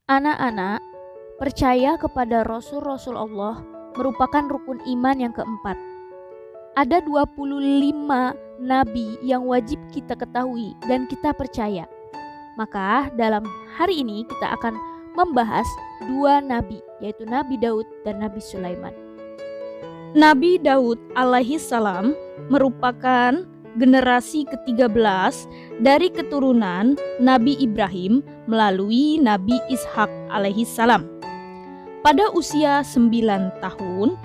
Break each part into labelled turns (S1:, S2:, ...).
S1: Anak-anak, percaya kepada Rasul-Rasul Allah merupakan rukun iman yang keempat. Ada 25 nabi yang wajib kita ketahui dan kita percaya. Maka dalam hari ini kita akan membahas 2 nabi, yaitu Nabi Daud dan Nabi Sulaiman.
S2: Nabi Daud alaihi salam merupakan generasi ke-13 dari keturunan Nabi Ibrahim melalui Nabi Ishak alaihi salam. Pada usia 9 tahun,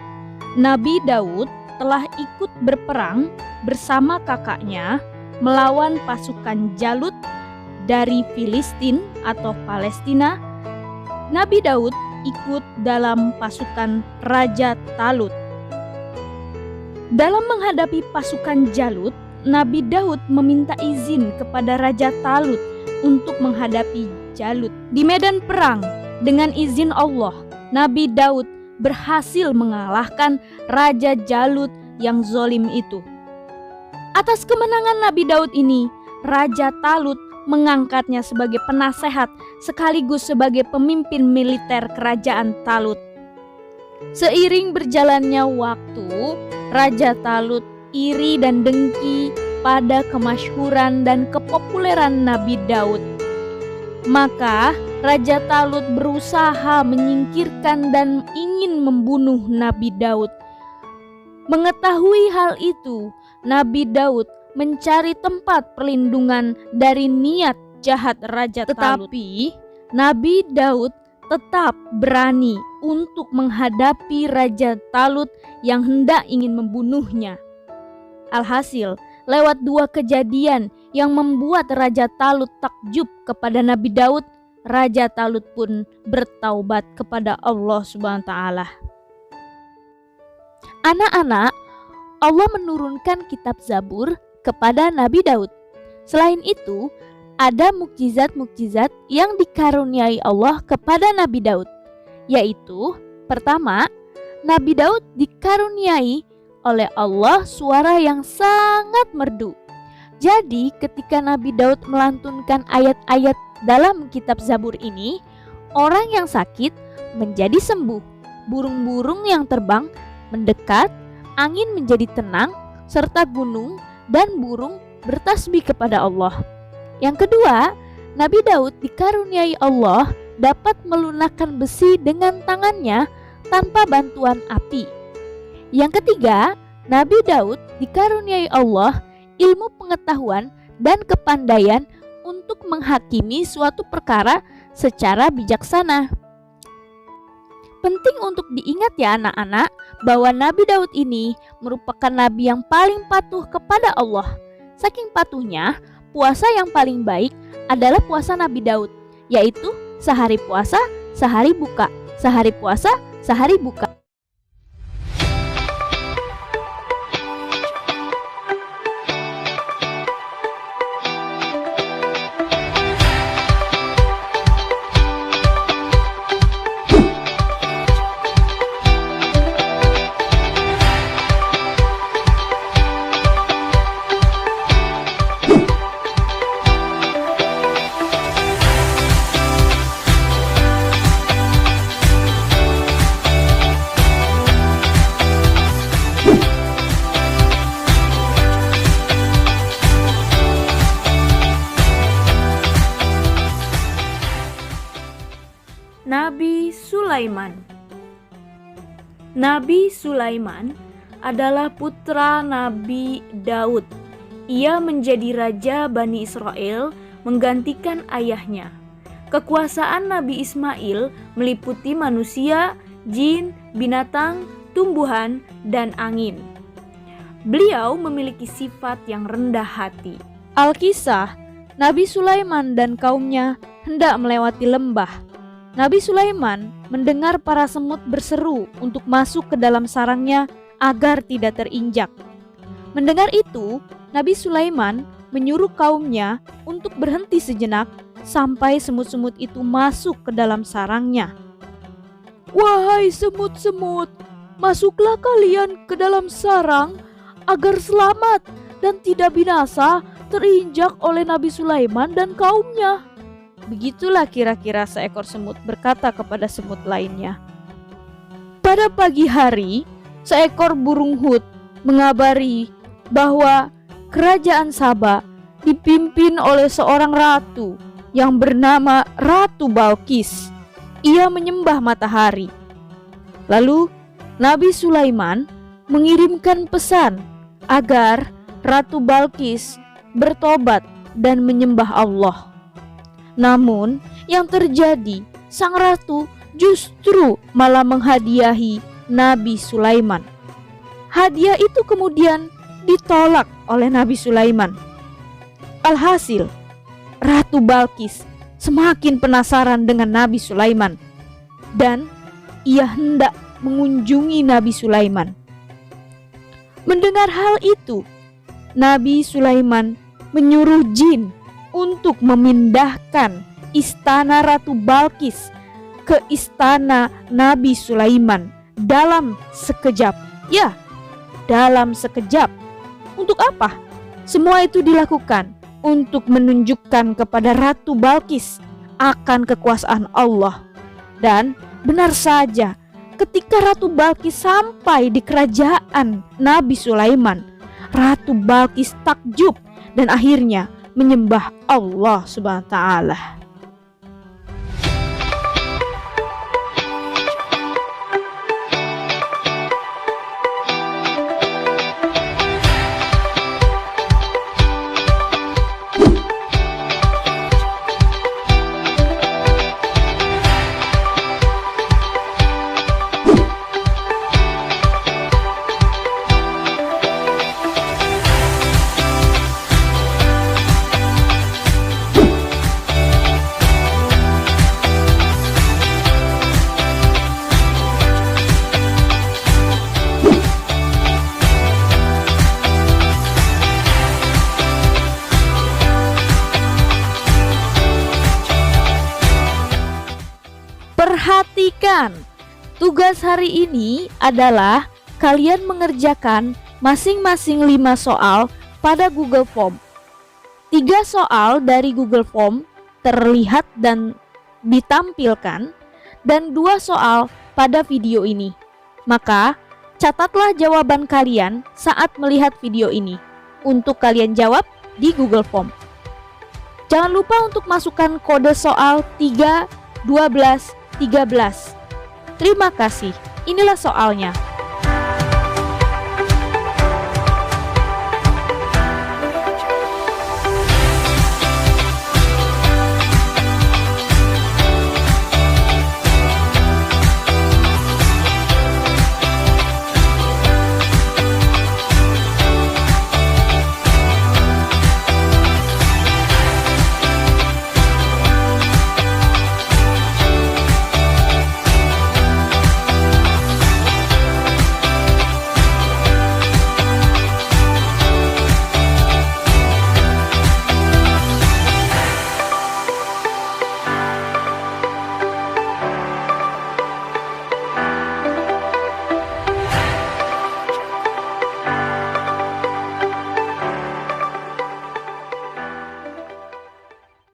S2: Nabi Daud telah ikut berperang bersama kakaknya melawan pasukan Jalut dari Filistin atau Palestina. Nabi Daud ikut dalam pasukan Raja Talut. Dalam menghadapi pasukan Jalut, Nabi Daud meminta izin kepada Raja Talut untuk menghadapi Jalut. Di medan perang, dengan izin Allah, Nabi Daud berhasil mengalahkan Raja Jalut yang zalim itu. Atas kemenangan Nabi Daud ini, Raja Talut mengangkatnya sebagai penasehat sekaligus sebagai pemimpin militer kerajaan Talut. Seiring berjalannya waktu, Raja Talut iri dan dengki pada kemasyhuran dan kepopuleran Nabi Daud. Maka Raja Talut berusaha menyingkirkan dan ingin membunuh Nabi Daud. Mengetahui hal itu, Nabi Daud mencari tempat perlindungan dari niat jahat Raja Talut. Tetapi Nabi Daud tetap berani untuk menghadapi Raja Talut yang hendak ingin membunuhnya. Alhasil, lewat 2 kejadian yang membuat Raja Talut takjub kepada Nabi Daud, Raja Talut pun bertaubat kepada Allah SWT.
S1: Anak-anak, Allah menurunkan kitab Zabur kepada Nabi Daud. Selain itu, ada mukjizat-mukjizat yang dikaruniai Allah kepada Nabi Daud, yaitu pertama, Nabi Daud dikaruniai oleh Allah suara yang sangat merdu. Jadi ketika Nabi Daud melantunkan ayat-ayat dalam kitab Zabur ini, orang yang sakit menjadi sembuh, burung-burung yang terbang mendekat, angin menjadi tenang, serta gunung dan burung bertasbih kepada Allah. Yang kedua, Nabi Daud dikaruniai Allah dapat melunakkan besi dengan tangannya tanpa bantuan api. Yang ketiga, Nabi Daud dikaruniai Allah ilmu pengetahuan dan kepandaian untuk menghakimi suatu perkara secara bijaksana. Penting untuk diingat ya anak-anak, bahwa Nabi Daud ini merupakan nabi yang paling patuh kepada Allah. Saking patuhnya, puasa yang paling baik adalah puasa Nabi Daud, yaitu sehari puasa, sehari buka, sehari puasa, sehari buka.
S2: Nabi Sulaiman. Nabi Sulaiman adalah putra Nabi Daud. Ia menjadi raja Bani Israel menggantikan ayahnya. Kekuasaan Nabi Ismail meliputi manusia, jin, binatang, tumbuhan, dan angin. Beliau memiliki sifat yang rendah hati. Alkisah, Nabi Sulaiman dan kaumnya hendak melewati lembah. Nabi Sulaiman mendengar para semut berseru untuk masuk ke dalam sarangnya agar tidak terinjak. Mendengar itu, Nabi Sulaiman menyuruh kaumnya untuk berhenti sejenak sampai semut-semut itu masuk ke dalam sarangnya. "Wahai semut-semut, masuklah kalian ke dalam sarang agar selamat dan tidak binasa terinjak oleh Nabi Sulaiman dan kaumnya." Begitulah kira-kira seekor semut berkata kepada semut lainnya. Pada pagi hari, seekor burung hut mengabari bahwa kerajaan Saba dipimpin oleh seorang ratu yang bernama Ratu Balkis. Ia menyembah matahari. Lalu Nabi Sulaiman mengirimkan pesan agar Ratu Balkis bertobat dan menyembah Allah. Namun yang terjadi, sang ratu justru malah menghadiahi Nabi Sulaiman. Hadiah itu kemudian ditolak oleh Nabi Sulaiman. Alhasil, Ratu Balkis semakin penasaran dengan Nabi Sulaiman dan ia hendak mengunjungi Nabi Sulaiman. Mendengar hal itu, Nabi Sulaiman menyuruh jin untuk memindahkan istana Ratu Balkis ke istana Nabi Sulaiman dalam sekejap. Ya, dalam sekejap. Untuk apa? Semua itu dilakukan untuk menunjukkan kepada Ratu Balkis akan kekuasaan Allah. Dan benar saja, ketika Ratu Balkis sampai di kerajaan Nabi Sulaiman, Ratu Balkis takjub dan akhirnya menyembah Allah Subhanahu wa taala. Perhatikan, tugas hari ini adalah kalian mengerjakan masing-masing 5 soal pada Google Form. 3 soal dari Google Form terlihat dan ditampilkan, dan 2 soal pada video ini. Maka, catatlah jawaban kalian saat melihat video ini untuk kalian jawab di Google Form. Jangan lupa untuk masukkan kode soal 3, 12, 13. Terima kasih. Inilah soalnya.